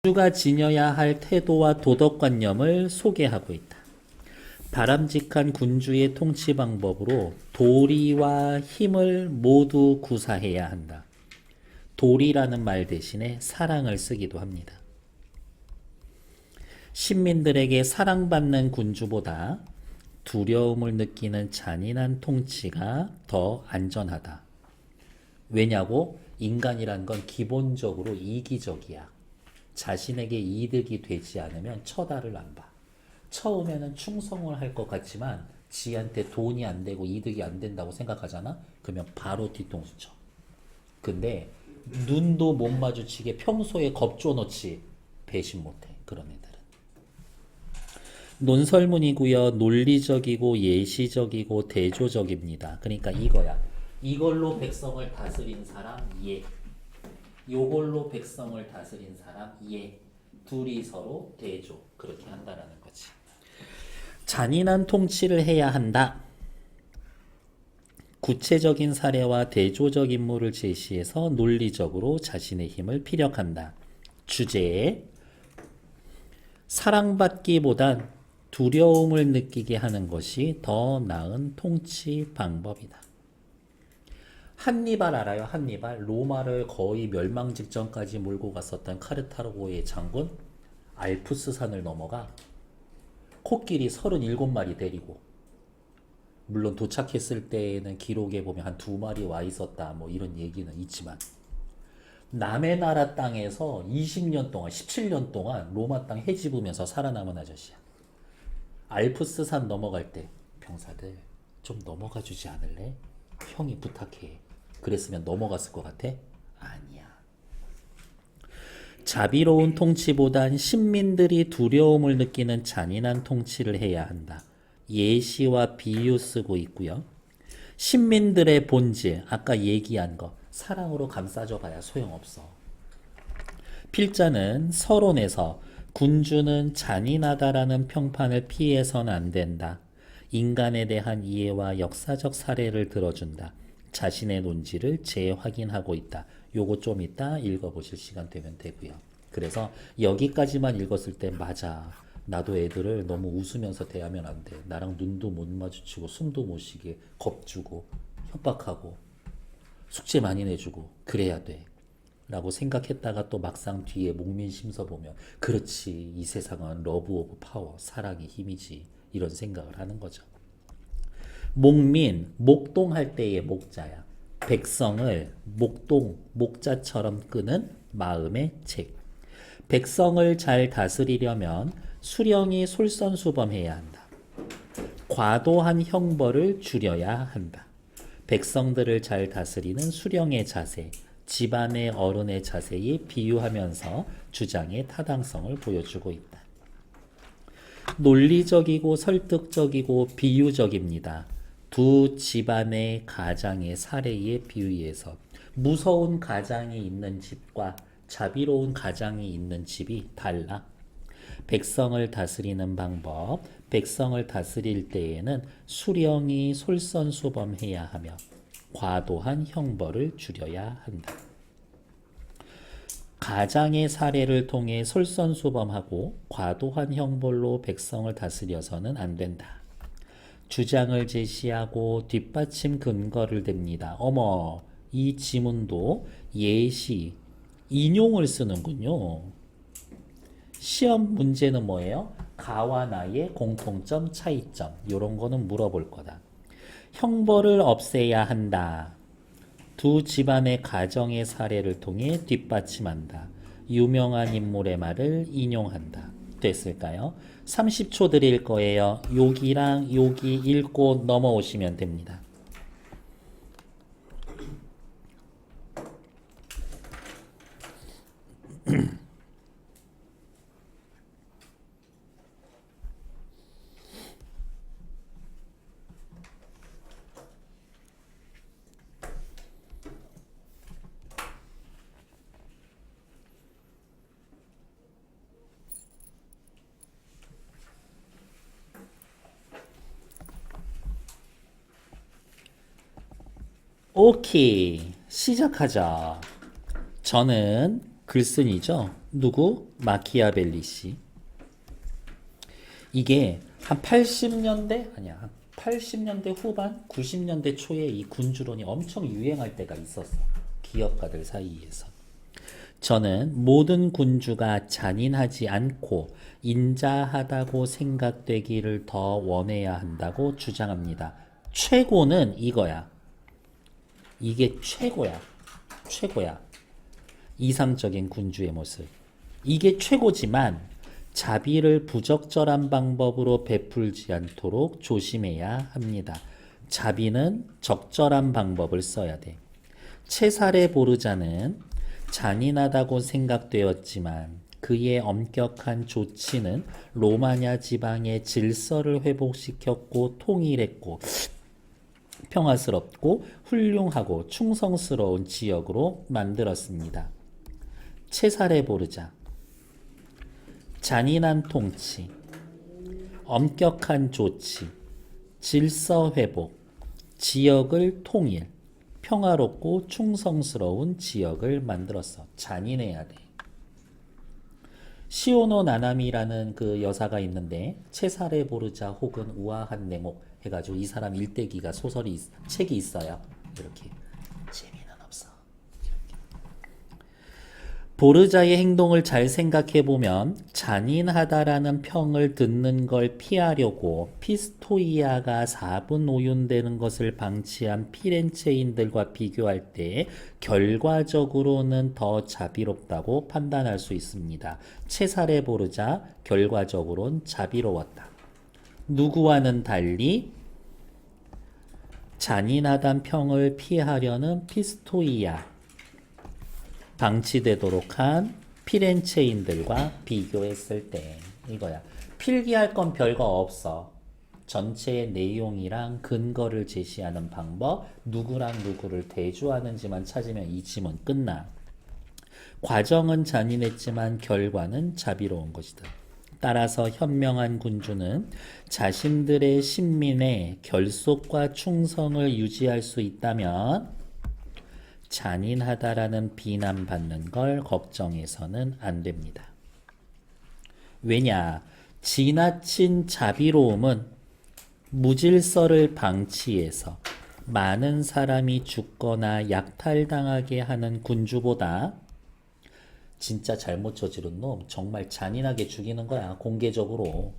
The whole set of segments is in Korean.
군주가 지녀야 할 태도와 도덕관념을 소개하고 있다. 바람직한 군주의 통치 방법으로 도리와 힘을 모두 구사해야 한다. 도리라는 말 대신에 사랑을 쓰기도 합니다. 신민들에게 사랑받는 군주보다 두려움을 느끼는 잔인한 통치가 더 안전하다. 왜냐고? 인간이란 건 기본적으로 이기적이야. 자신에게 이득이 되지 않으면 쳐다를 안 봐. 처음에는 충성을 할 것 같지만 지한테 돈이 안 되고 이득이 안 된다고 생각하잖아? 그러면 바로 뒤통수 쳐. 근데 눈도 못 마주치게 평소에 겁줘놓지 배신 못해. 그런 애들은. 논설문이고요. 논리적이고 예시적이고 대조적입니다. 그러니까 이거야. 이걸로 백성을 다스린 사람 예. 요걸로 백성을 다스린 사람 예. 둘이 서로 대조. 그렇게 한다라는 거지. 잔인한 통치를 해야 한다. 구체적인 사례와 대조적 인물을 제시해서 논리적으로 자신의 힘을 피력한다. 주제에 사랑받기보단 두려움을 느끼게 하는 것이 더 나은 통치 방법이다. 한니발 알아요? 한니발? 로마를 거의 멸망 직전까지 몰고 갔었던 카르타고의 장군 알프스산을 넘어가 코끼리 37마리 데리고, 물론 도착했을 때는 기록에 보면 한 2마리 와 있었다 뭐 이런 얘기는 있지만, 남의 나라 땅에서 20년 동안 17년 동안 로마 땅 헤집으면서 살아남은 아저씨야. 알프스산 넘어갈 때 병사들 좀 넘어가 주지 않을래? 형이 부탁해. 그랬으면 넘어갔을 것 같아? 아니야. 자비로운 통치보단 신민들이 두려움을 느끼는 잔인한 통치를 해야 한다. 예시와 비유 쓰고 있고요. 신민들의 본질, 아까 얘기한 거 사랑으로 감싸줘 봐야 소용없어. 필자는 서론에서 군주는 잔인하다라는 평판을 피해서는 안 된다. 인간에 대한 이해와 역사적 사례를 들어준다. 자신의 논지를 재확인하고 있다. 요거 좀 이따 읽어보실 시간 되면 되고요. 그래서 여기까지만 읽었을 때 맞아. 나도 애들을 너무 웃으면서 대하면 안 돼. 나랑 눈도 못 마주치고 숨도 못 쉬게 겁주고 협박하고 숙제 많이 내주고 그래야 돼. 라고 생각했다가 또 막상 뒤에 목민심서 보면 그렇지, 이 세상은 러브 오브 파워, 사랑이 힘이지, 이런 생각을 하는 거죠. 목민, 목동할 때의 목자야. 백성을 목동, 목자처럼 끄는 마음의 책. 백성을 잘 다스리려면 수령이 솔선수범해야 한다. 과도한 형벌을 줄여야 한다. 백성들을 잘 다스리는 수령의 자세, 집안의 어른의 자세에 비유하면서 주장의 타당성을 보여주고 있다. 논리적이고 설득적이고 비유적입니다. 두 집안의 가장의 사례에 비유해서 무서운 가장이 있는 집과 자비로운 가장이 있는 집이 달라. 백성을 다스리는 방법, 백성을 다스릴 때에는 수령이 솔선수범해야 하며 과도한 형벌을 줄여야 한다. 가장의 사례를 통해 솔선수범하고 과도한 형벌로 백성을 다스려서는 안 된다. 주장을 제시하고 뒷받침 근거를 댑니다. 어머, 이 지문도 예시, 인용을 쓰는군요. 시험 문제는 뭐예요? 가와 나의 공통점, 차이점, 이런 거는 물어볼 거다. 형벌을 없애야 한다. 두 집안의 가정의 사례를 통해 뒷받침한다. 유명한 인물의 말을 인용한다. 됐을까요? 30초 드릴 거예요. 여기랑 여기 읽고 넘어오시면 됩니다. 오케이, 시작하자. 저는 글쓴이죠. 누구? 마키아벨리 씨. 이게 한 80년대 아니야. 한 80년대 후반, 90년대 초에 이 군주론이 엄청 유행할 때가 있었어. 기업가들 사이에서. 저는 모든 군주가 잔인하지 않고 인자하다고 생각되기를 더 원해야 한다고 주장합니다. 최고는 이거야. 이게 최고야. 최고야. 이상적인 군주의 모습. 이게 최고지만 자비를 부적절한 방법으로 베풀지 않도록 조심해야 합니다. 자비는 적절한 방법을 써야 돼. 체사레 보르자는 잔인하다고 생각되었지만 그의 엄격한 조치는 로마냐 지방의 질서를 회복시켰고 통일했고 평화스럽고 훌륭하고 충성스러운 지역으로 만들었습니다. 체사레 보르자. 잔인한 통치, 엄격한 조치, 질서 회복, 지역을 통일, 평화롭고 충성스러운 지역을 만들었어. 잔인해야 돼. 시오노 나나미라는 그 여사가 있는데 체사레 보르자 혹은 우아한 내목 해가지고 이 사람 일대기가 책이 있어요. 이렇게 재미는 없어. 보르자의 행동을 잘 생각해보면 잔인하다라는 평을 듣는 걸 피하려고 피스토이아가 4분 오윤되는 것을 방치한 피렌체인들과 비교할 때 결과적으로는 더 자비롭다고 판단할 수 있습니다. 체사레 보르자 결과적으로는 자비로웠다. 누구와는 달리 잔인하단 평을 피하려는 피스토이아 방치되도록 한 피렌체인들과 비교했을 때 이거야. 필기할 건 별거 없어. 전체의 내용이랑 근거를 제시하는 방법, 누구랑 누구를 대조하는지만 찾으면 이 지문 끝나. 과정은 잔인했지만 결과는 자비로운 것이다. 따라서 현명한 군주는 자신들의 신민의 결속과 충성을 유지할 수 있다면 잔인하다라는 비난받는 걸 걱정해서는 안 됩니다. 왜냐? 지나친 자비로움은 무질서를 방치해서 많은 사람이 죽거나 약탈당하게 하는 군주보다 진짜 잘못 저지른 놈 정말 잔인하게 죽이는 거야. 공개적으로.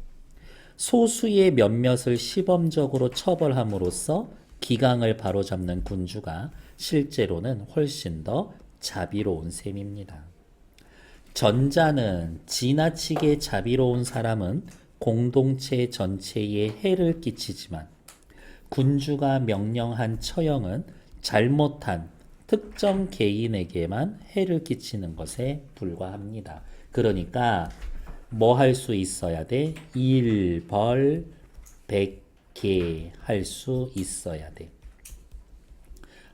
소수의 몇몇을 시범적으로 처벌함으로써 기강을 바로잡는 군주가 실제로는 훨씬 더 자비로운 셈입니다. 전자는 지나치게 자비로운 사람은 공동체 전체에 해를 끼치지만 군주가 명령한 처형은 잘못한 특정 개인에게만 해를 끼치는 것에 불과합니다. 그러니까 뭐 할 수 있어야 돼? 일벌 백계 할 수 있어야 돼.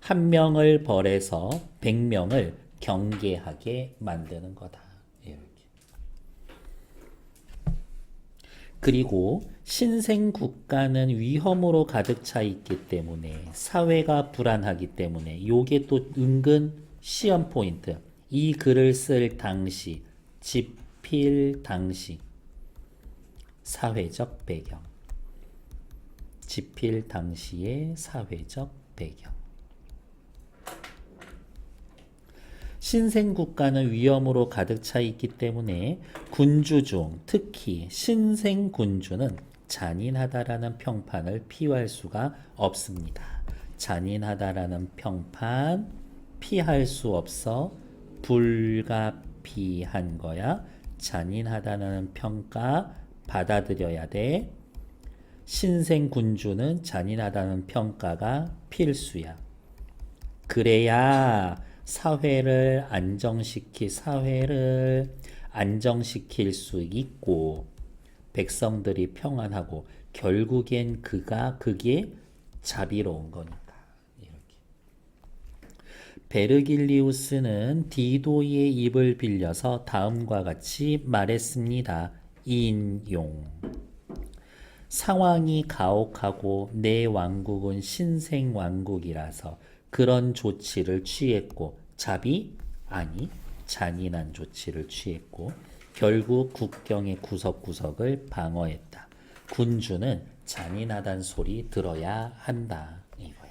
한 명을 벌해서 100명을 경계하게 만드는 거다. 이렇게. 그리고 신생 국가는 위험으로 가득 차 있기 때문에 사회가 불안하기 때문에 요게 또 은근 시험 포인트. 이 글을 쓸 당시, 집필 당시 사회적 배경. 집필 당시의 사회적 배경. 신생국가는 위험으로 가득 차 있기 때문에 군주 중 특히 신생군주는 잔인하다라는 평판을 피할 수가 없습니다. 잔인하다라는 평판 피할 수 없어 불가피한 거야. 잔인하다는 평가 받아들여야 돼. 신생군주는 잔인하다는 평가가 필수야. 그래야 사회를 안정시킬 수 있고 백성들이 평안하고 결국엔 그게 자비로운 거니까. 이렇게. 베르길리우스는 디도의 입을 빌려서 다음과 같이 말했습니다. 인용. 상황이 가혹하고 내 왕국은 신생 왕국이라서 그런 조치를 취했고 자비? 아니 잔인한 조치를 취했고 결국 국경의 구석구석을 방어했다. 군주는 잔인하단 소리 들어야 한다. 이거야.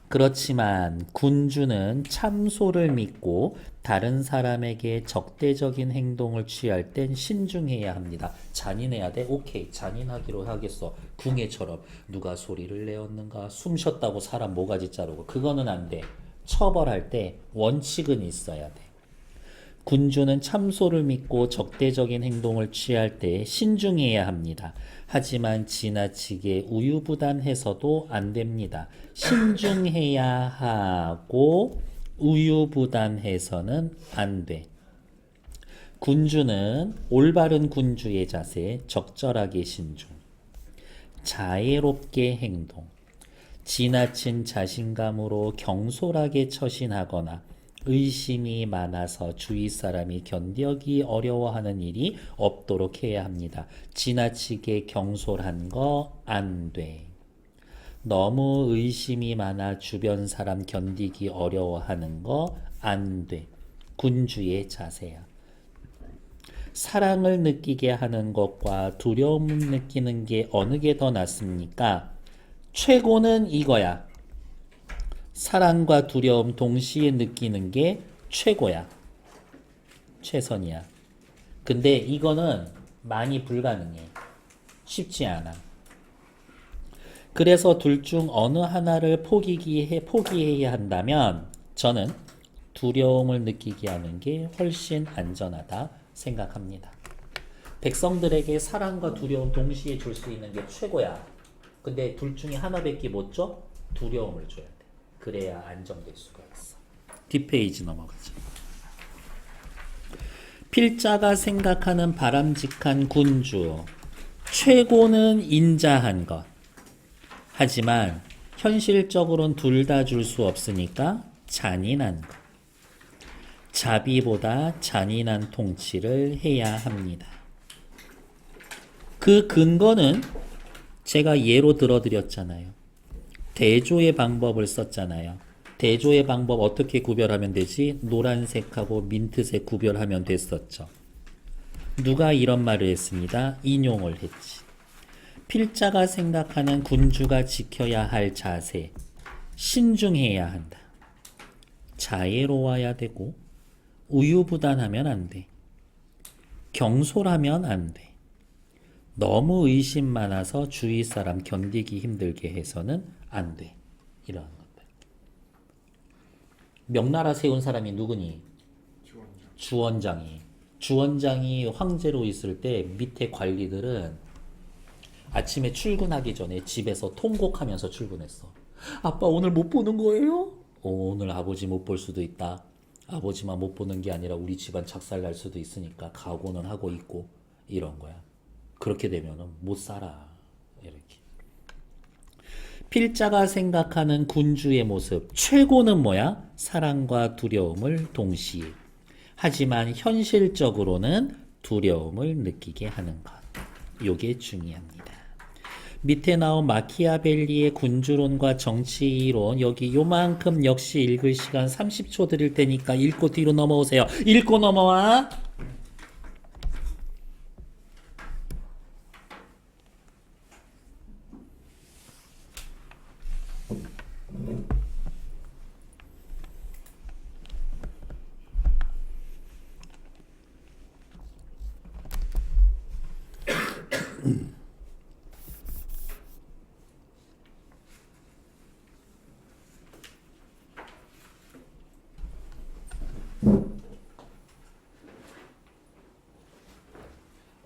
그렇지만 군주는 참소를 믿고 다른 사람에게 적대적인 행동을 취할 땐 신중해야 합니다. 잔인해야 돼? 오케이, 잔인하기로 하겠어. 궁예처럼 누가 소리를 내었는가, 숨 쉬었다고 사람 모가지 자르고, 그거는 안 돼. 처벌할 때 원칙은 있어야 돼. 군주는 참소를 믿고 적대적인 행동을 취할 때 신중해야 합니다. 하지만 지나치게 우유부단해서도 안 됩니다. 신중해야 하고 우유부단해서는 안 돼. 군주는 올바른 군주의 자세, 적절하게 신중, 자애롭게 행동, 지나친 자신감으로 경솔하게 처신하거나 의심이 많아서 주위 사람이 견디기 어려워하는 일이 없도록 해야 합니다. 지나치게 경솔한 거 안 돼. 너무 의심이 많아 주변 사람 견디기 어려워하는 거 안 돼. 군주의 자세야. 사랑을 느끼게 하는 것과 두려움을 느끼는 게 어느 게 더 낫습니까? 최고는 이거야. 사랑과 두려움 동시에 느끼는 게 최고야. 최선이야. 근데 이거는 많이 불가능해. 쉽지 않아. 그래서 둘 중 어느 하나를 포기해야 한다면 저는 두려움을 느끼게 하는 게 훨씬 안전하다 생각합니다. 백성들에게 사랑과 두려움 동시에 줄 수 있는 게 최고야. 근데 둘 중에 하나밖에 못 줘? 두려움을 줘야 돼. 그래야 안정될 수가 있어. 뒷페이지 넘어가죠. 필자가 생각하는 바람직한 군주. 최고는 인자한 것. 하지만 현실적으로는 둘 다 줄 수 없으니까 잔인한 것. 자비보다 잔인한 통치를 해야 합니다. 그 근거는 제가 예로 들어드렸잖아요. 대조의 방법을 썼잖아요. 대조의 방법 어떻게 구별하면 되지? 노란색하고 민트색 구별하면 됐었죠. 누가 이런 말을 했습니다. 인용을 했지. 필자가 생각하는 군주가 지켜야 할 자세, 신중해야 한다. 자애로워야 되고 우유부단하면 안 돼. 경솔하면 안 돼. 너무 의심 많아서 주위 사람 견디기 힘들게 해서는 안 돼. 이런 것들. 명나라 세운 사람이 누구니? 주원장이. 주원장이 황제로 있을 때 밑에 관리들은 아침에 출근하기 전에 집에서 통곡하면서 출근했어. 아빠 오늘 못 보는 거예요? 오늘 아버지 못 볼 수도 있다. 아버지만 못 보는 게 아니라 우리 집안 작살 날 수도 있으니까 각오는 하고 있고 이런 거야. 그렇게 되면은 못 살아. 이렇게. 필자가 생각하는 군주의 모습. 최고는 뭐야? 사랑과 두려움을 동시에. 하지만 현실적으로는 두려움을 느끼게 하는 것. 요게 중요합니다. 밑에 나온 마키아벨리의 군주론과 정치이론 여기 요만큼 역시 읽을 시간 30초 드릴 테니까 읽고 뒤로 넘어오세요. 읽고 넘어와.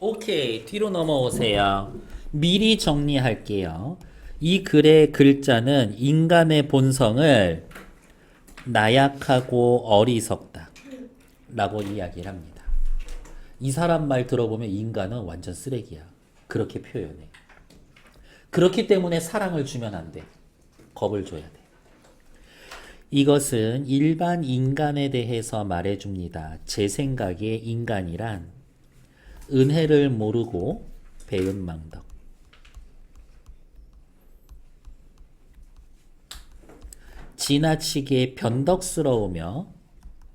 오케이, 뒤로 넘어오세요. 미리 정리할게요. 이 글의 글자는 인간의 본성을 나약하고 어리석다 라고 이야기를 합니다. 이 사람 말 들어보면 인간은 완전 쓰레기야. 그렇게 표현해. 그렇기 때문에 사랑을 주면 안 돼. 겁을 줘야 돼. 이것은 일반 인간에 대해서 말해줍니다. 제 생각에 인간이란 은혜를 모르고 배은망덕, 지나치게 변덕스러우며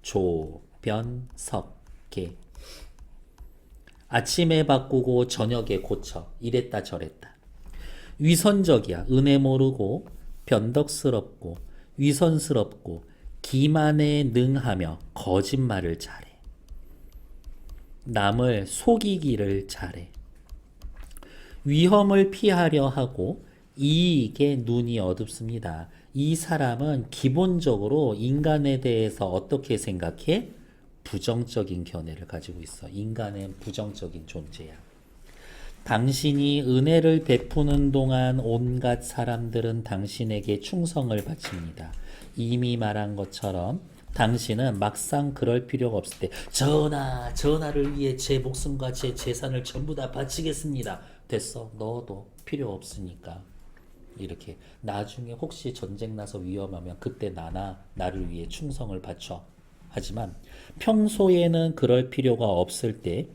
조, 변, 석, 개. 아침에 바꾸고 저녁에 고쳐. 이랬다 저랬다. 위선적이야. 은혜 모르고 변덕스럽고 위선스럽고 기만에 능하며 거짓말을 잘해. 남을 속이기를 잘해. 위험을 피하려 하고 이익에 눈이 어둡습니다. 이 사람은 기본적으로 인간에 대해서 어떻게 생각해? 부정적인 견해를 가지고 있어. 인간은 부정적인 존재야. 당신이 은혜를 베푸는 동안 온갖 사람들은 당신에게 충성을 바칩니다. 이미 말한 것처럼 당신은 막상 그럴 필요가 없을 때 전하를 위해 제 목숨과 제 재산을 전부 다 바치겠습니다. 됐어. 너도 필요 없으니까. 이렇게 나중에 혹시 전쟁 나서 위험하면 그때 나를 위해 충성을 바쳐. 하지만 평소에는 그럴 필요가 없을 때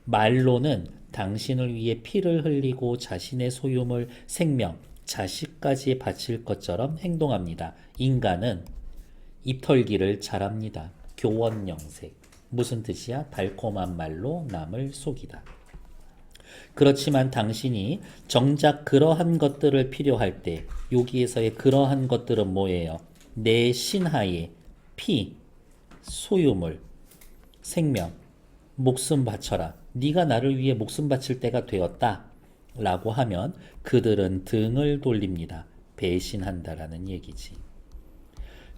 말로는 당신을 위해 피를 흘리고 자신의 소유물, 생명, 자식까지 바칠 것처럼 행동합니다. 인간은 입털기를 잘합니다. 교원영색. 무슨 뜻이야? 달콤한 말로 남을 속이다. 그렇지만 당신이 정작 그러한 것들을 필요할 때 여기에서의 그러한 것들은 뭐예요? 내 신하의 피, 소유물, 생명, 목숨 바쳐라. 네가 나를 위해 목숨 바칠 때가 되었다. 라고 하면 그들은 등을 돌립니다. 배신한다라는 얘기지.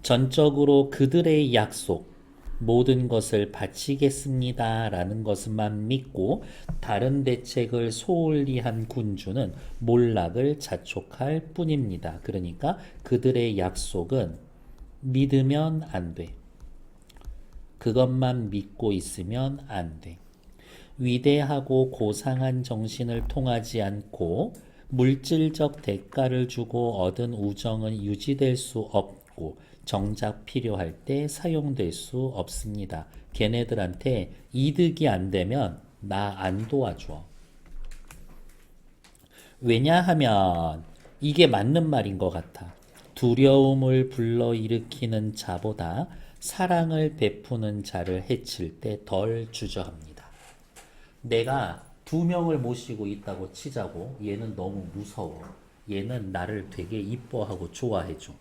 전적으로 그들의 약속, 모든 것을 바치겠습니다. 라는 것만 믿고 다른 대책을 소홀히 한 군주는 몰락을 자촉할 뿐입니다. 그러니까 그들의 약속은 믿으면 안 돼. 그것만 믿고 있으면 안 돼. 위대하고 고상한 정신을 통하지 않고 물질적 대가를 주고 얻은 우정은 유지될 수 없고 정작 필요할 때 사용될 수 없습니다. 걔네들한테 이득이 안 되면 나 안 도와줘. 왜냐하면 이게 맞는 말인 것 같아. 두려움을 불러일으키는 자보다 사랑을 베푸는 자를 해칠 때 덜 주저합니다. 내가 2명을 모시고 있다고 치자고. 얘는 너무 무서워. 얘는 나를 되게 이뻐하고 좋아해줘.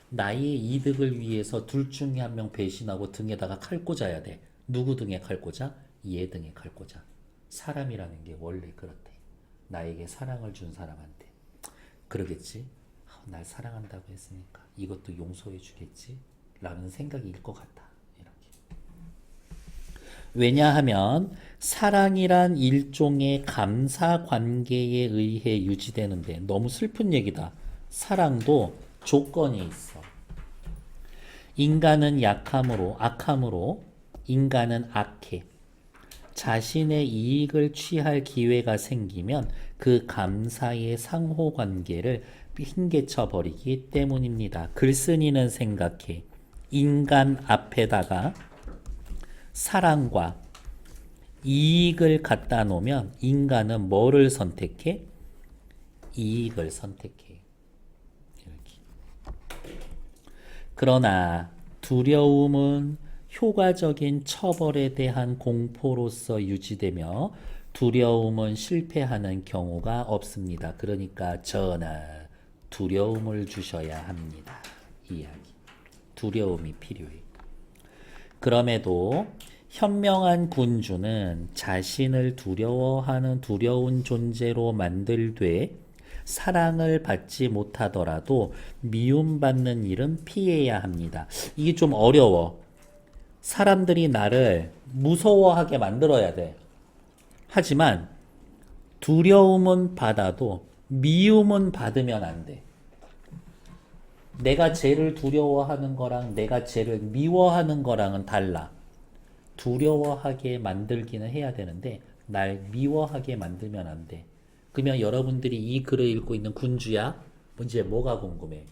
나의 이득을 위해서 둘 중에 한 명 배신하고 등에다가 칼 꽂아야 돼. 누구 등에 칼 꽂아? 얘 등에 칼 꽂아. 사람이라는 게 원래 그렇대. 나에게 사랑을 준 사람한테. 그러겠지? 날 사랑한다고 했으니까 이것도 용서해 주겠지? 라는 생각일 것 같아. 이렇게. 왜냐하면 사랑이란 일종의 감사 관계에 의해 유지되는데 너무 슬픈 얘기다. 사랑도 조건이 있어. 인간은 악함으로 인간은 악해. 자신의 이익을 취할 기회가 생기면 그 감사의 상호 관계를 핑계쳐 버리기 때문입니다. 글쓴이는 생각해. 인간 앞에다가 사랑과 이익을 갖다 놓으면 인간은 뭐를 선택해? 이익을 선택해. 이렇게. 그러나 두려움은 효과적인 처벌에 대한 공포로서 유지되며 두려움은 실패하는 경우가 없습니다. 그러니까 전하, 두려움을 주셔야 합니다. 이야기. 두려움이 필요해. 그럼에도 현명한 군주는 자신을 두려워하는 두려운 존재로 만들되 사랑을 받지 못하더라도 미움받는 일은 피해야 합니다. 이게 좀 어려워. 사람들이 나를 무서워하게 만들어야 돼. 하지만 두려움은 받아도 미움은 받으면 안 돼. 내가 쟤를 두려워하는 거랑 내가 쟤를 미워하는 거랑은 달라. 두려워하게 만들기는 해야 되는데 날 미워하게 만들면 안 돼. 그러면 여러분들이 이 글을 읽고 있는 군주야? 이제 뭐가 궁금해?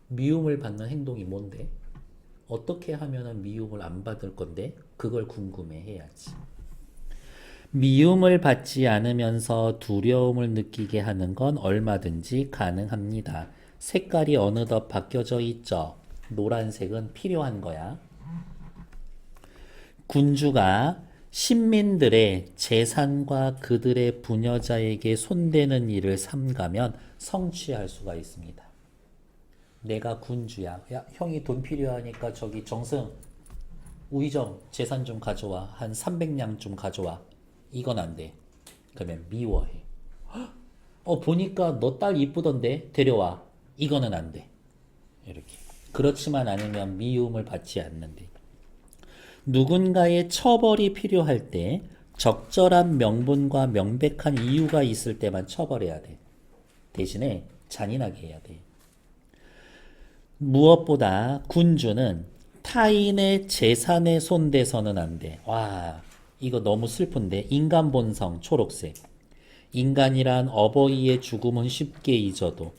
미움을 받는 행동이 뭔데? 어떻게 하면 미움을 안 받을 건데? 그걸 궁금해 해야지. 미움을 받지 않으면서 두려움을 느끼게 하는 건 얼마든지 가능합니다. 색깔이 어느덧 바뀌어져 있죠. 노란색은 필요한 거야. 군주가 신민들의 재산과 그들의 부녀자에게 손대는 일을 삼가면 성취할 수가 있습니다. 내가 군주야. 야, 형이 돈 필요하니까 저기 정승, 우의정 재산 좀 가져와. 한 300냥 좀 가져와. 이건 안 돼. 그러면 미워해. 보니까 너 딸 이쁘던데 데려와. 이거는 안 돼. 이렇게. 그렇지만 않으면 미움을 받지 않는데. 누군가의 처벌이 필요할 때 적절한 명분과 명백한 이유가 있을 때만 처벌해야 돼. 대신에 잔인하게 해야 돼. 무엇보다 군주는 타인의 재산에 손대서는 안 돼. 와, 이거 너무 슬픈데. 인간 본성 초록색. 인간이란 어버이의 죽음은 쉽게 잊어도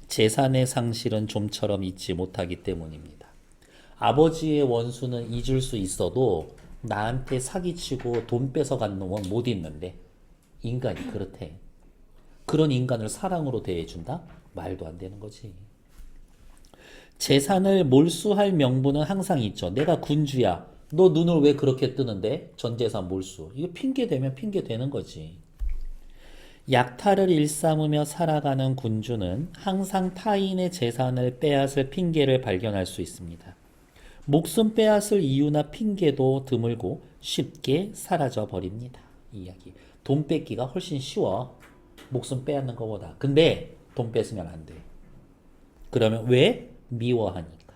재산의 상실은 좀처럼 잊지 못하기 때문입니다. 아버지의 원수는 잊을 수 있어도 나한테 사기치고 돈 뺏어간 놈은 못 잊는데 인간이 그렇대. 그런 인간을 사랑으로 대해준다? 말도 안 되는 거지. 재산을 몰수할 명분은 항상 있죠. 내가 군주야. 너 눈을 왜 그렇게 뜨는데? 전 재산 몰수. 이거 핑계 대면 핑계 되는 거지. 약탈을 일삼으며 살아가는 군주는 항상 타인의 재산을 빼앗을 핑계를 발견할 수 있습니다. 목숨 빼앗을 이유나 핑계도 드물고 쉽게 사라져 버립니다. 이 이야기. 돈 뺏기가 훨씬 쉬워. 목숨 빼앗는 것보다. 근데 돈 뺏으면 안 돼. 그러면 왜? 미워하니까.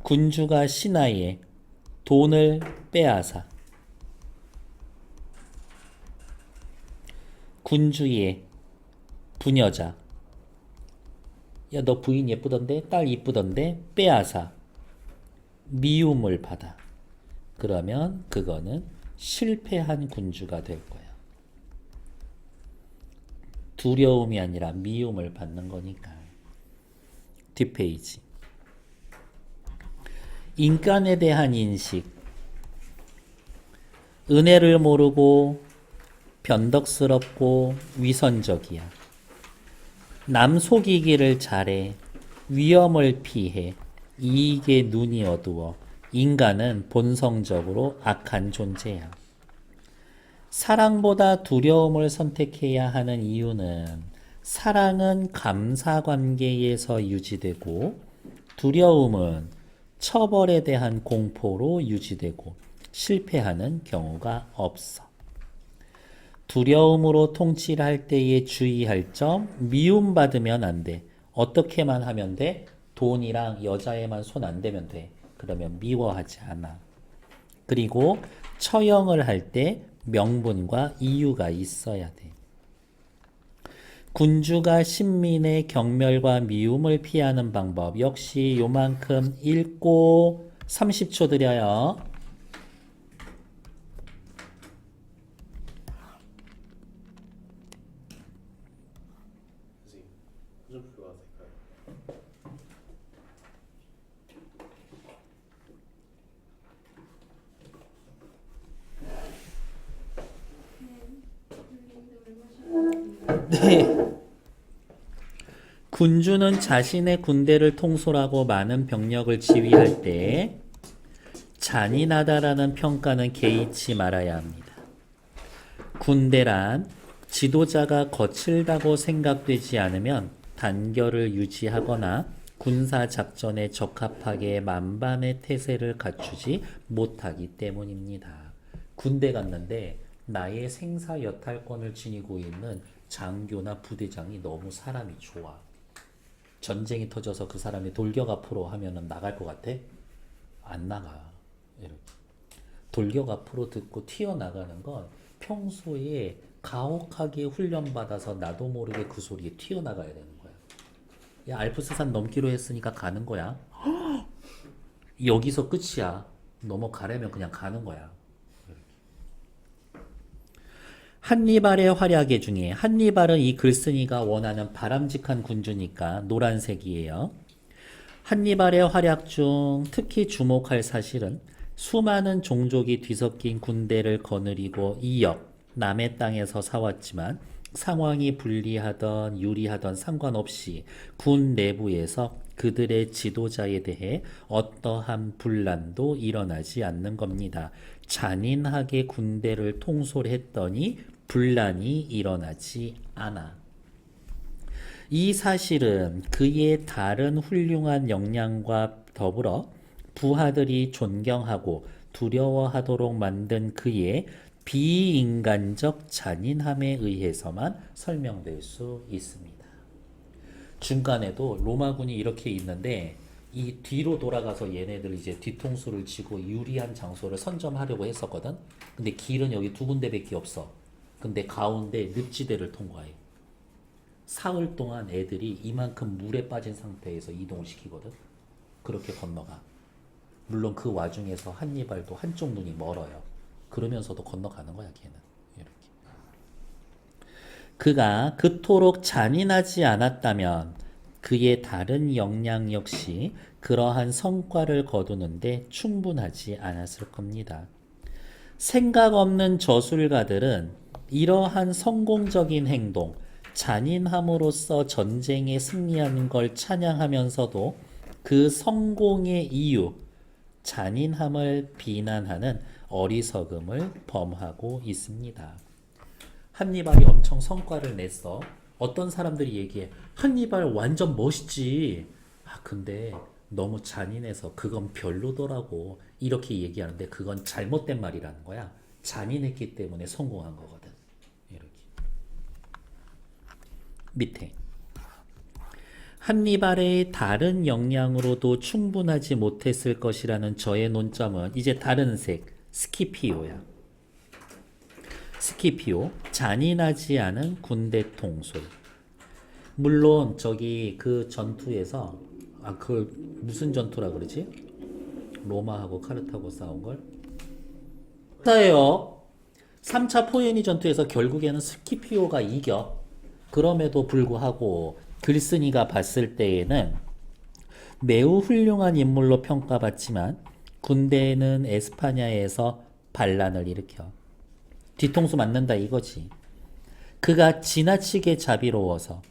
군주가 신하의 돈을 빼앗아 군주의 부녀자, 야, 너 부인 예쁘던데? 딸 이쁘던데? 빼앗아 미움을 받아. 그러면 그거는 실패한 군주가 될 거야. 두려움이 아니라 미움을 받는 거니까. 뒷페이지. 인간에 대한 인식. 은혜를 모르고 변덕스럽고 위선적이야. 남 속이기를 잘해. 위험을 피해. 이익에 눈이 어두워. 인간은 본성적으로 악한 존재야. 사랑보다 두려움을 선택해야 하는 이유는 사랑은 감사 관계에서 유지되고 두려움은 처벌에 대한 공포로 유지되고 실패하는 경우가 없어. 두려움으로 통치를 할 때에 주의할 점, 미움받으면 안 돼. 어떻게만 하면 돼? 돈이랑 여자에만 손 안 대면 돼. 그러면 미워하지 않아. 그리고 처형을 할 때 명분과 이유가 있어야 돼. 군주가 신민의 경멸과 미움을 피하는 방법 역시 요만큼 읽고 30초 드려요. 네. 군주는 자신의 군대를 통솔하고 많은 병력을 지휘할 때 잔인하다라는 평가는 개의치 말아야 합니다. 군대란 지도자가 거칠다고 생각되지 않으면 단결을 유지하거나 군사작전에 적합하게 만반의 태세를 갖추지 못하기 때문입니다. 군대 갔는데 나의 생사 여탈권을 지니고 있는 장교나 부대장이 너무 사람이 좋아. 전쟁이 터져서 그 사람이 돌격 앞으로 하면은 나갈 것 같아? 안 나가. 이렇게. 돌격 앞으로 듣고 튀어나가는 건 평소에 가혹하게 훈련받아서 나도 모르게 그 소리에 튀어나가야 되는 거야. 야, 알프스산 넘기로 했으니까 가는 거야. 여기서 끝이야. 넘어가려면 그냥 가는 거야. 한니발의 활약의 중에 한니발은 이 글쓴이가 원하는 바람직한 군주니까 노란색이에요. 한니발의 활약 중 특히 주목할 사실은 수많은 종족이 뒤섞인 군대를 거느리고 이역 남의 땅에서 싸웠지만 상황이 불리하던 유리하던 상관없이 군 내부에서 그들의 지도자에 대해 어떠한 분란도 일어나지 않는 겁니다. 잔인하게 군대를 통솔했더니 분란이 일어나지 않아. 이 사실은 그의 다른 훌륭한 역량과 더불어 부하들이 존경하고 두려워하도록 만든 그의 비인간적 잔인함에 의해서만 설명될 수 있습니다. 중간에도 로마군이 이렇게 있는데 이 뒤로 돌아가서 얘네들 이제 뒤통수를 치고 유리한 장소를 선점하려고 했었거든. 근데 길은 여기 두 군데밖에 없어. 근데 가운데 늪지대를 통과해. 사흘 동안 애들이 이만큼 물에 빠진 상태에서 이동을 시키거든. 그렇게 건너가. 물론 그 와중에서 한니발도 한쪽 눈이 멀어요. 그러면서도 건너가는 거야, 걔는. 이렇게. 그가 그토록 잔인하지 않았다면 그의 다른 역량 역시 그러한 성과를 거두는데 충분하지 않았을 겁니다. 생각 없는 저술가들은 이러한 성공적인 행동, 잔인함으로써 전쟁에 승리하는 걸 찬양하면서도 그 성공의 이유, 잔인함을 비난하는 어리석음을 범하고 있습니다. 한니발이 엄청 성과를 냈어. 어떤 사람들이 얘기해. 한니발 완전 멋있지. 아, 근데 너무 잔인해서 그건 별로더라고. 이렇게 얘기하는데 그건 잘못된 말이라는 거야. 잔인했기 때문에 성공한 거거든. 이렇게. 밑에. 한니발의 다른 역량으로도 충분하지 못했을 것이라는 저의 논점은 이제 다른 색, 스키피오야. 스키피오, 잔인하지 않은 군대 통솔. 물론 저기 그 전투에서 그 무슨 전투라 그러지? 로마하고 카르타고 싸운 걸? 맞아요. 3차 포에니 전투에서 결국에는 스키피오가 이겨. 그럼에도 불구하고 글쓴이가 봤을 때에는 매우 훌륭한 인물로 평가받지만 군대에는 에스파냐에서 반란을 일으켜. 뒤통수 맞는다 이거지. 그가 지나치게 자비로워서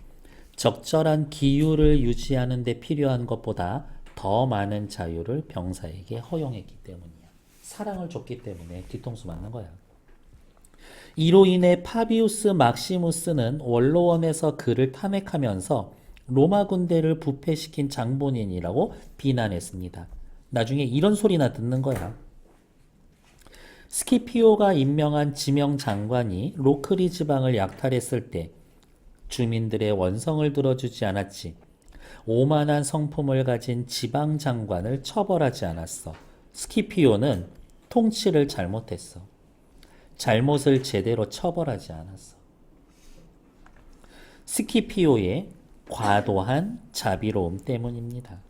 적절한 기율을 유지하는 데 필요한 것보다 더 많은 자유를 병사에게 허용했기 때문이야. 사랑을 줬기 때문에 뒤통수 맞는 거야. 이로 인해 파비우스 막시무스는 원로원에서 그를 탄핵하면서 로마 군대를 부패시킨 장본인이라고 비난했습니다. 나중에 이런 소리나 듣는 거야. 스키피오가 임명한 지명 장관이 로크리 지방을 약탈했을 때 주민들의 원성을 들어주지 않았지. 오만한 성품을 가진 지방 장관을 처벌하지 않았어. 스키피오는 통치를 잘못했어. 잘못을 제대로 처벌하지 않았어. 스키피오의 과도한 자비로움 때문입니다.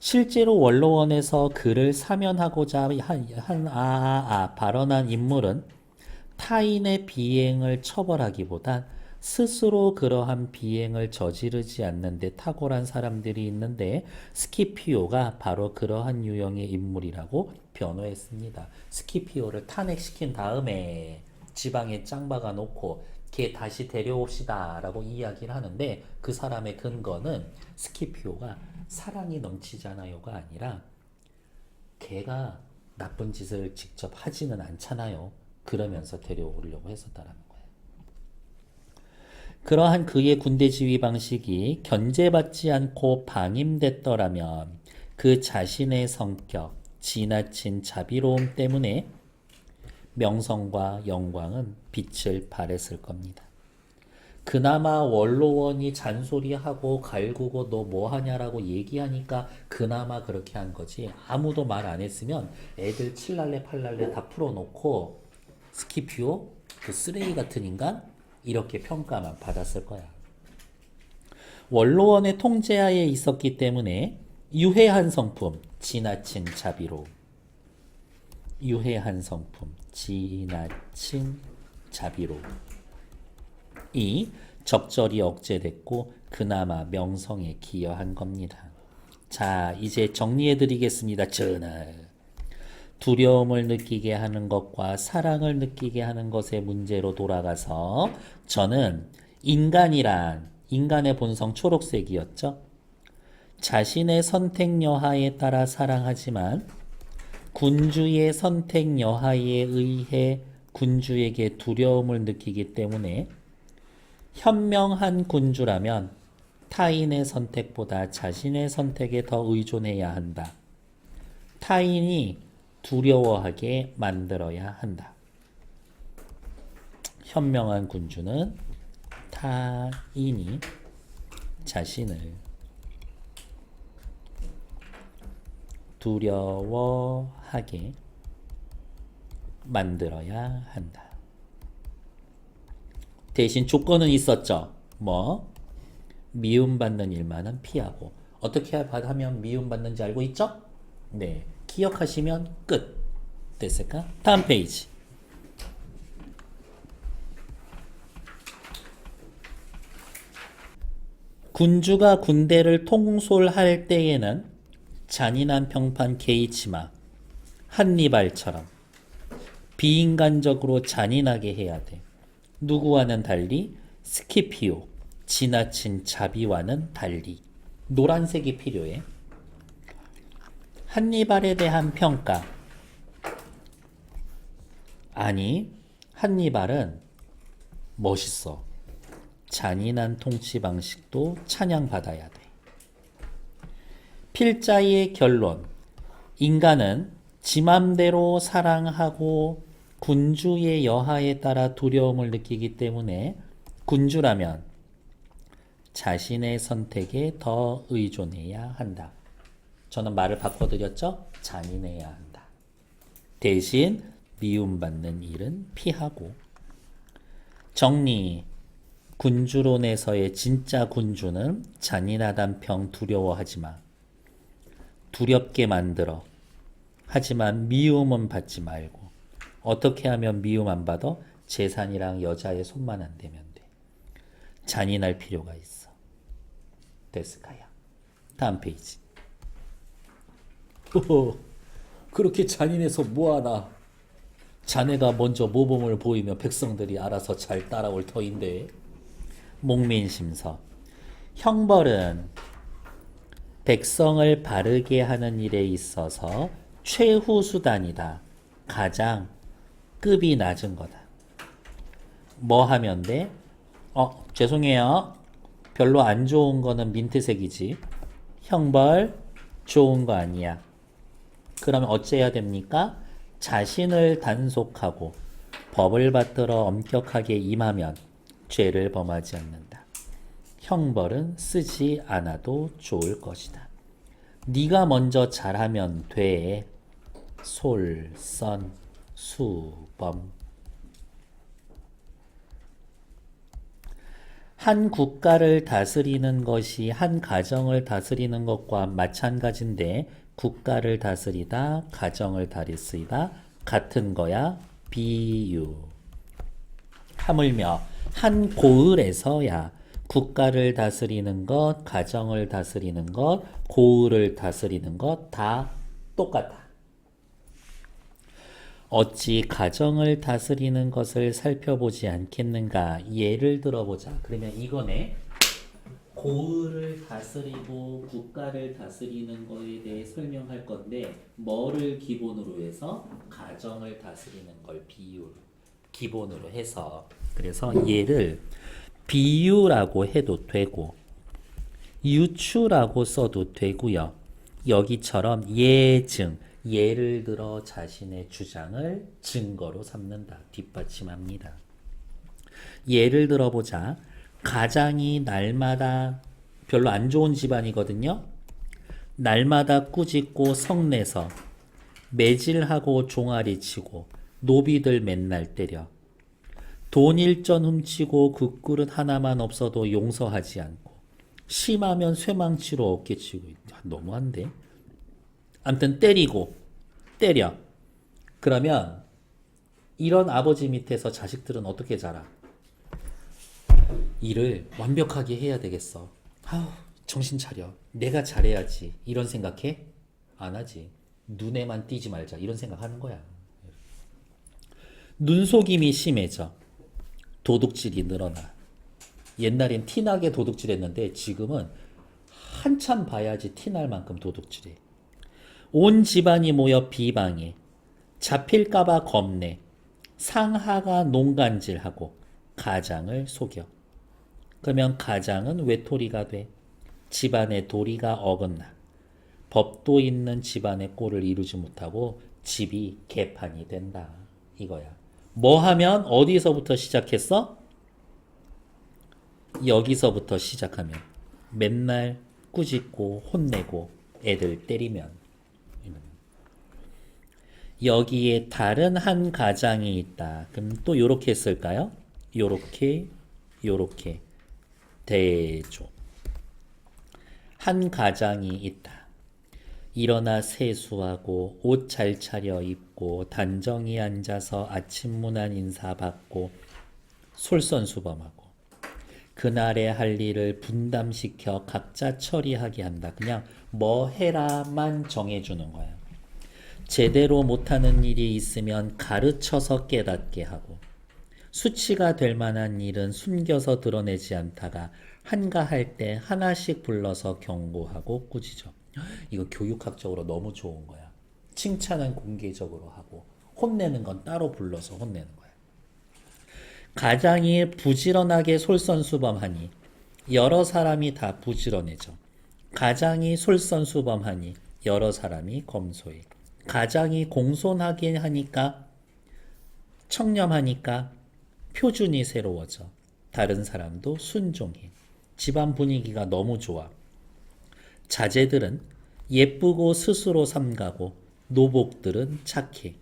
실제로 원로원에서 그를 사면하고자 발언한 인물은 타인의 비행을 처벌하기보단 스스로 그러한 비행을 저지르지 않는 데 탁월한 사람들이 있는데 스키피오가 바로 그러한 유형의 인물이라고 변호했습니다. 스키피오를 탄핵시킨 다음에 지방에 짱 박아 놓고 걔 다시 데려옵시다 라고 이야기를 하는데 그 사람의 근거는 스키피오가 사랑이 넘치잖아요가 아니라 걔가 나쁜 짓을 직접 하지는 않잖아요. 그러면서 데려오려고 했었다라는 거예요. 그러한 그의 군대 지휘 방식이 견제받지 않고 방임됐더라면 그 자신의 성격, 지나친 자비로움 때문에 명성과 영광은 빛을 발했을 겁니다. 그나마 원로원이 잔소리하고 갈구고 너 뭐하냐라고 얘기하니까 그나마 그렇게 한 거지. 아무도 말 안 했으면 애들 칠랄래 팔랄래 다 풀어놓고 스키피오 그 쓰레기 같은 인간 이렇게 평가만 받았을 거야. 원로원의 통제하에 있었기 때문에 유해한 성품, 지나친 자비로움. 유해한 성품, 지나친 자비로움. 이 적절히 억제됐고 그나마 명성에 기여한 겁니다. 자, 이제 정리해드리겠습니다. 전하. 두려움을 느끼게 하는 것과 사랑을 느끼게 하는 것의 문제로 돌아가서 저는 인간의 본성 초록색이었죠. 자신의 선택 여하에 따라 사랑하지만 군주의 선택 여하에 의해 군주에게 두려움을 느끼기 때문에 현명한 군주라면 타인의 선택보다 자신의 선택에 더 의존해야 한다. 타인이 두려워하게 만들어야 한다. 현명한 군주는 타인이 자신을 두려워하게 만들어야 한다. 대신 조건은 있었죠. 미움받는 일만은 피하고. 어떻게 하면 미움받는지 알고 있죠? 네. 기억하시면 끝. 됐을까? 다음 페이지. 군주가 군대를 통솔할 때에는 잔인한 평판 게이츠마, 한니발처럼 비인간적으로 잔인하게 해야 돼. 누구와는 달리 스키피오, 지나친 자비와는 달리. 노란색이 필요해. 한니발에 대한 평가. 아니, 한니발은 멋있어. 잔인한 통치 방식도 찬양받아야 돼. 필자의 결론. 인간은 지 맘대로 사랑하고 군주의 여하에 따라 두려움을 느끼기 때문에 군주라면 자신의 선택에 더 의존해야 한다. 저는 말을 바꿔드렸죠? 잔인해야 한다. 대신 미움받는 일은 피하고. 정리. 군주론에서의 진짜 군주는 잔인하단 평 두려워하지 마. 두렵게 만들어. 하지만 미움은 받지 말고. 어떻게 하면 미움 안 받아? 재산이랑 여자의 손만 안 대면 돼. 잔인할 필요가 있어. 됐을까요? 다음 페이지. 그렇게 잔인해서 뭐하나. 자네가 먼저 모범을 보이며 백성들이 알아서 잘 따라올 터인데. 목민심서. 형벌은 백성을 바르게 하는 일에 있어서 최후 수단이다. 가장 급이 낮은 거다. 뭐 하면 돼? 죄송해요. 별로 안 좋은 거는 민트색이지. 형벌 좋은 거 아니야. 그러면 어째야 됩니까? 자신을 단속하고 법을 받들어 엄격하게 임하면 죄를 범하지 않는다. 형벌은 쓰지 않아도 좋을 것이다. 네가 먼저 잘하면 돼. 솔선 수범. 한 국가를 다스리는 것이 한 가정을 다스리는 것과 마찬가지인데 국가를 다스리다 가정을 다스리다 같은 거야. 비유. 하물며 한 고을에서야 국가를 다스리는 것, 가정을 다스리는 것, 고을을 다스리는 것 다 똑같아. 어찌 가정을 다스리는 것을 살펴보지 않겠는가? 예를 들어보자. 그러면 이거네. 고을을 다스리고 국가를 다스리는 거에 대해 설명할 건데 뭐를 기본으로 해서? 가정을 다스리는 걸 기본으로 해서. 그래서 얘를 비유라고 해도 되고 유추라고 써도 되고요. 여기처럼 예증, 예를 들어 자신의 주장을 증거로 삼는다. 뒷받침합니다. 예를 들어보자. 가장이 날마다 별로 안 좋은 집안이거든요. 날마다 꾸짖고 성내서 매질하고 종아리 치고 노비들 맨날 때려. 돈 일전 훔치고 그 그릇 하나만 없어도 용서하지 않고 심하면 쇠망치로 어깨치고. 너무한데? 아무튼 때려. 그러면 이런 아버지 밑에서 자식들은 어떻게 자라? 일을 완벽하게 해야 되겠어. 정신 차려. 내가 잘해야지. 이런 생각해? 안 하지. 눈에만 띄지 말자. 이런 생각하는 거야. 눈속임이 심해져. 도둑질이 늘어나. 옛날엔 티나게 도둑질했는데 지금은 한참 봐야지 티날 만큼 도둑질해. 온 집안이 모여 비방해. 잡힐까봐 겁내. 상하가 농간질하고 가장을 속여. 그러면 가장은 외톨이가 돼. 집안의 도리가 어긋나. 법도 있는 집안의 꼴을 이루지 못하고 집이 개판이 된다. 이거야. 뭐 하면 어디서부터 시작했어? 여기서부터 시작하면 맨날 꾸짖고 혼내고 애들 때리면 여기에 다른 한 가장이 있다. 그럼 또 요렇게 쓸까요? 요렇게 요렇게 대조. 한 가장이 있다. 일어나 세수하고 옷 잘 차려 입고 단정히 앉아서 아침 문안 인사 받고 솔선수범하고 그날의 할 일을 분담시켜 각자 처리하게 한다. 그냥 뭐 해라만 정해주는 거야. 제대로 못하는 일이 있으면 가르쳐서 깨닫게 하고 수치가 될 만한 일은 숨겨서 드러내지 않다가 한가할 때 하나씩 불러서 경고하고 꾸짖어. 이거 교육학적으로 너무 좋은 거야. 칭찬은 공개적으로 하고 혼내는 건 따로 불러서 혼내는 거야. 가장이 부지런하게 솔선수범하니 여러 사람이 다 부지런해져. 가장이 솔선수범하니 여러 사람이 검소해. 가장이 공손하게 하니까 청렴하니까 표준이 새로워져. 다른 사람도 순종해. 집안 분위기가 너무 좋아. 자제들은 예쁘고 스스로 삼가고 노복들은 착해.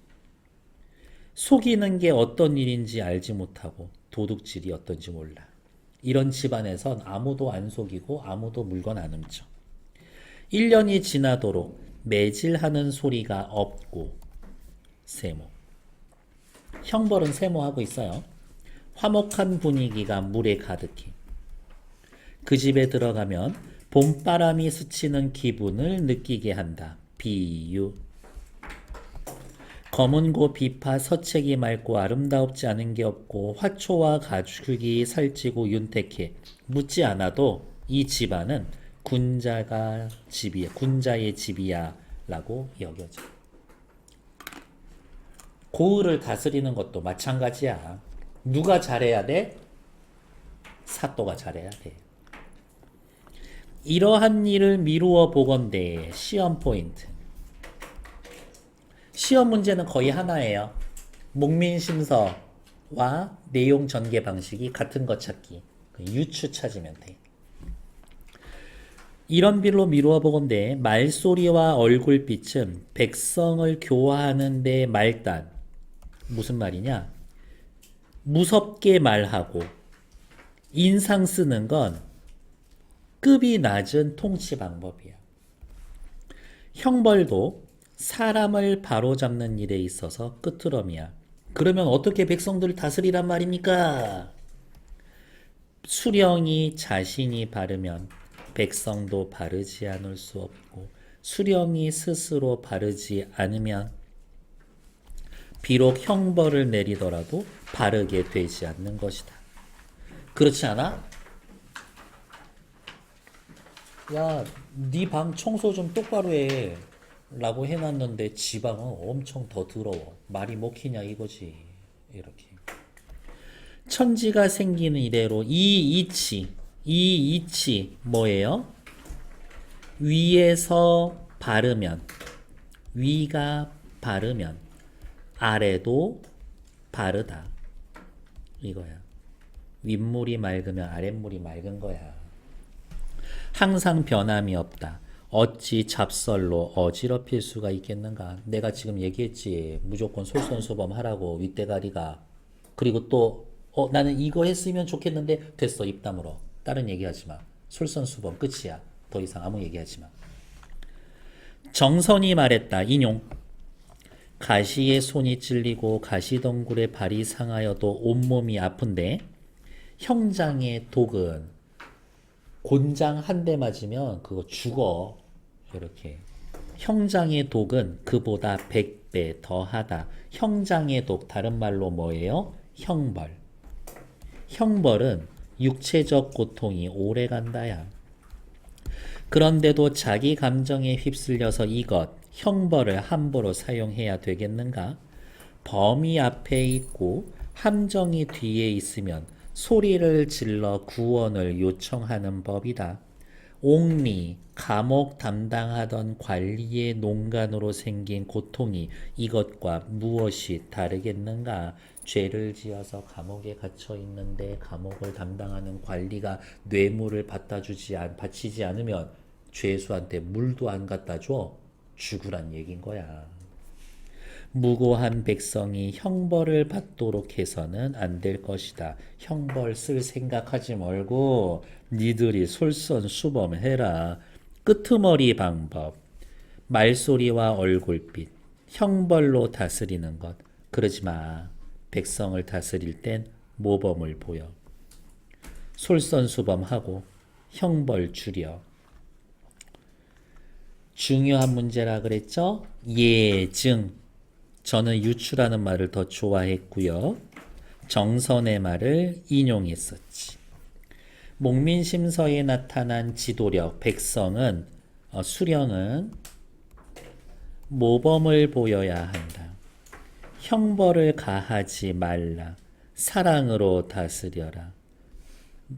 속이는 게 어떤 일인지 알지 못하고 도둑질이 어떤지 몰라. 이런 집안에선 아무도 안 속이고 아무도 물건 안 훔쳐. 1년이 지나도록 매질하는 소리가 없고 세모. 형벌은 세모하고 있어요. 화목한 분위기가 물에 가득해. 그 집에 들어가면 봄바람이 스치는 기분을 느끼게 한다. 비유. 검은고 비파 서책이 맑고 아름답지 않은 게 없고 화초와 가죽이 살찌고 윤택해. 묻지 않아도 이 집안은 군자의 집이야 라고 여겨져. 고을을 다스리는 것도 마찬가지야. 누가 잘해야 돼? 사또가 잘해야 돼. 이러한 일을 미루어 보건대 시험 포인트. 시험 문제는 거의 하나예요. 목민심서와 내용 전개 방식이 같은 것 찾기. 유추 찾으면 돼. 이런 빌로 미루어 보건대 말소리와 얼굴빛은 백성을 교화하는 데 말단. 무슨 말이냐? 무섭게 말하고 인상 쓰는 건 급이 낮은 통치 방법이야. 형벌도 사람을 바로잡는 일에 있어서 끄트럼이야. 그러면 어떻게 백성들을 다스리란 말입니까? 수령이 자신이 바르면 백성도 바르지 않을 수 없고 수령이 스스로 바르지 않으면 비록 형벌을 내리더라도 바르게 되지 않는 것이다. 그렇지 않아? 야, 네 방 청소 좀 똑바로 해 라고 해놨는데 지 방은 엄청 더 더러워. 말이 먹히냐 이거지. 이렇게 천지가 생기는 이래로 이 이치 뭐예요? 위에서 바르면 위가 바르면 아래도 바르다 이거야. 윗물이 맑으면 아랫물이 맑은 거야. 항상 변함이 없다. 어찌 잡설로 어지럽힐 수가 있겠는가? 내가 지금 얘기했지. 무조건 솔선수범하라고 윗대가리가. 그리고 또 나는 이거 했으면 좋겠는데 됐어. 입 다물어. 다른 얘기하지 마. 솔선수범 끝이야. 더 이상 아무 얘기하지 마. 정선이 말했다. 인용. 가시에 손이 찔리고 가시덩굴에 발이 상하여도 온몸이 아픈데 형장의 독은 곤장 한 대 맞으면 그거 죽어. 이렇게. 형장의 독은 그보다 100배 더하다. 형장의 독 다른 말로 뭐예요? 형벌. 형벌은 육체적 고통이 오래 간다야. 그런데도 자기 감정에 휩쓸려서 이것, 형벌을 함부로 사용해야 되겠는가? 범이 앞에 있고 함정이 뒤에 있으면 소리를 질러 구원을 요청하는 법이다. 옥리, 감옥 담당하던 관리의 농간으로 생긴 고통이 이것과 무엇이 다르겠는가? 죄를 지어서 감옥에 갇혀 있는데 감옥을 담당하는 관리가 뇌물을 바치지 않으면 죄수한테 물도 안 갖다 줘. 죽으란 얘긴 거야. 무고한 백성이 형벌을 받도록 해서는 안 될 것이다. 형벌 쓸 생각하지 말고 니들이 솔선수범해라. 끄트머리 방법, 말소리와 얼굴빛, 형벌로 다스리는 것. 그러지 마. 백성을 다스릴 땐 모범을 보여. 솔선수범하고 형벌 줄여. 중요한 문제라 그랬죠? 예증. 저는 유추라는 말을 더 좋아했고요. 정선의 말을 인용했었지. 목민심서에 나타난 지도력, 백성은 수령은 모범을 보여야 한다. 형벌을 가하지 말라. 사랑으로 다스려라.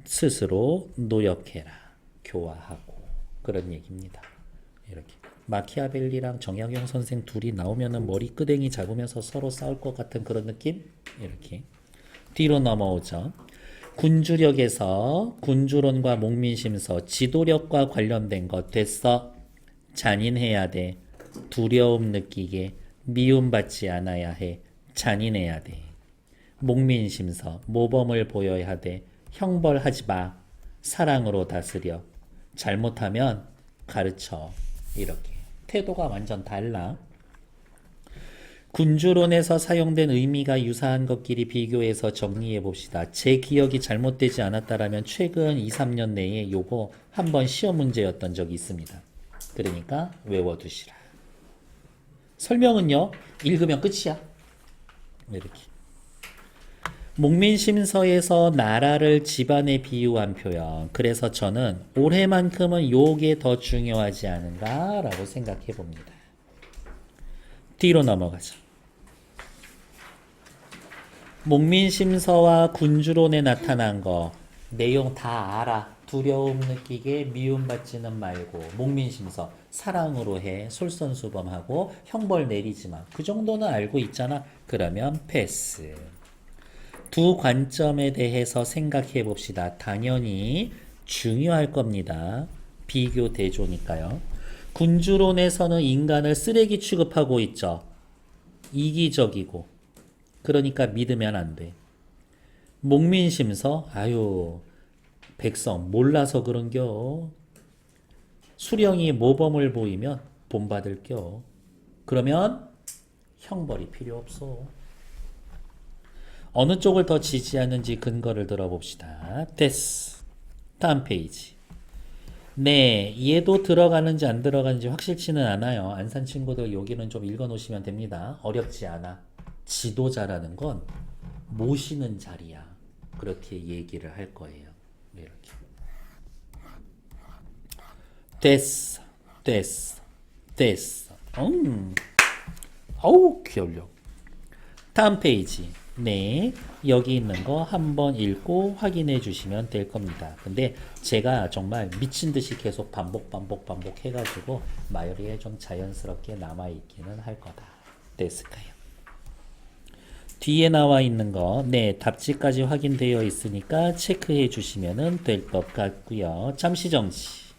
스스로 노력해라. 교화하고. 그런 얘기입니다. 이렇게. 마키아벨리랑 정약용 선생 둘이 나오면은 머리끄댕이 잡으면서 서로 싸울 것 같은 그런 느낌? 이렇게. 뒤로 넘어오죠. 군주력에서 군주론과 목민심서, 지도력과 관련된 것 됐어. 잔인해야 돼. 두려움 느끼게. 미움받지 않아야 해. 잔인해야 돼. 목민심서, 모범을 보여야 돼. 형벌하지 마. 사랑으로 다스려. 잘못하면 가르쳐. 이렇게. 태도가 완전 달라. 군주론에서 사용된 의미가 유사한 것끼리 비교해서 정리해 봅시다. 제 기억이 잘못되지 않았다라면 최근 2, 3년 내에 요거 한번 시험 문제였던 적이 있습니다. 그러니까 외워두시라. 설명은요, 읽으면 끝이야. 이렇게. 목민심서에서 나라를 집안에 비유한 표현. 그래서 저는 올해만큼은 요게 더 중요하지 않은가라고 생각해 봅니다. 뒤로 넘어가죠. 목민심서와 군주론에 나타난 거 내용 다 알아. 두려움 느끼게 미움받지는 말고. 목민심서 사랑으로 해. 솔선수범하고 형벌 내리지 마. 그 정도는 알고 있잖아. 그러면 패스. 두 관점에 대해서 생각해 봅시다. 당연히 중요할 겁니다. 비교 대조니까요. 군주론에서는 인간을 쓰레기 취급하고 있죠. 이기적이고. 그러니까 믿으면 안 돼. 목민심서, 아유, 백성 몰라서 그런겨. 수령이 모범을 보이면 본받을겨. 그러면 형벌이 필요 없어. 어느 쪽을 더 지지하는지 근거를 들어봅시다. 됐어. 다음 페이지. 네, 얘도 들어가는지 안 들어가는지 확실치는 않아요. 안산 친구들 여기는 좀 읽어놓으시면 됩니다. 어렵지 않아. 지도자라는 건 모시는 자리야. 그렇게 얘기를 할 거예요. 이렇게. 됐어. 됐어. 됐어. 어우, 기울려. 다음 페이지. 네, 여기 있는 거 한번 읽고 확인해 주시면 될 겁니다. 근데 제가 정말 미친 듯이 계속 반복 해가지고 마이리에 좀 자연스럽게 남아있기는 할 거다. 됐을까요? 뒤에 나와 있는 거, 네, 답지까지 확인되어 있으니까 체크해 주시면 될 것 같고요. 잠시 정지.